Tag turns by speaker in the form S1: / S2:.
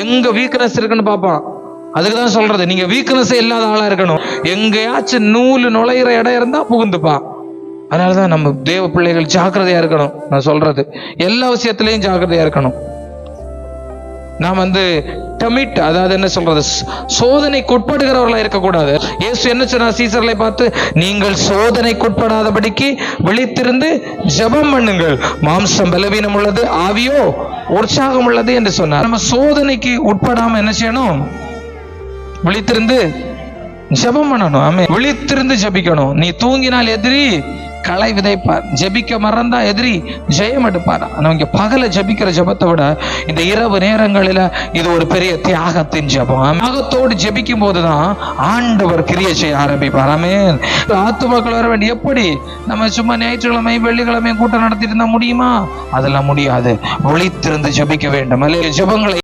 S1: எங்க வீக்னஸ் இருக்குன்னு பார்ப்பான். அதுக்குதான் சொல்றது, நீங்க வீக்னஸ் இல்லாத ஆளா இருக்கணும். எங்கேயாச்சும் நூல் நுழையிற இடம் இருந்தா புகுந்துப்பான். அதனாலதான் நம்ம தேவ பிள்ளைகள் ஜாக்கிரதையா இருக்கணும். நான் சொல்றது எல்லா விஷயத்திலையும் ஜாக்கிரதையா இருக்கணும். நாம் கமிட், அதாவது என்ன சொல்றது, சோதனைக்கு உட்படுகிறவர்களா இருக்கக்கூடாது. இயேசு என்ன சொன்னார் சீசர்களை பார்த்து? நீங்கள் சோதனைக்குட்படாதபடிக்கு விழித்திருந்து ஜெபம் பண்ணுங்கள், மாம்சம் பலவீனம் உள்ளது, ஆவியோ உற்சாகம் உள்ளது என்று சொன்னார். நம்ம சோதனைக்கு உட்படாம என்ன செய்யணும்? விழித்திருந்து ஜெபம் பண்ணணும். ஆமே, விழித்திருந்து ஜெபிக்கணும். நீ தூங்கினால் எதிரி களை விதைப்பார், ஜெபிக்க மறந்தா எதிரி ஜெயம் எடுப்பார். ஆனா இங்க பகல ஜெபிக்கிற ஜெபத்தை விட இந்த இரவு நேரங்களில இது ஒரு பெரிய தியாகத்தின் ஜெபம். தியாகத்தோடு ஜெபிக்கும் போதுதான் ஆண்டவர் கிரியை செய்ய ஆரம்பிப்பார். ஆமென். ஆத்துமாக்கள் வர வேண்டிய, எப்படி நம்ம சும்மா ஞாயிற்றுக்கிழமை வெள்ளிக்கிழமை கூட்டம் நடத்திட்டு இருந்தா முடியுமா? அதெல்லாம் முடியாது. விழித்திருந்து ஜெபிக்க வேண்டும். அல்ல, ஜெபங்களை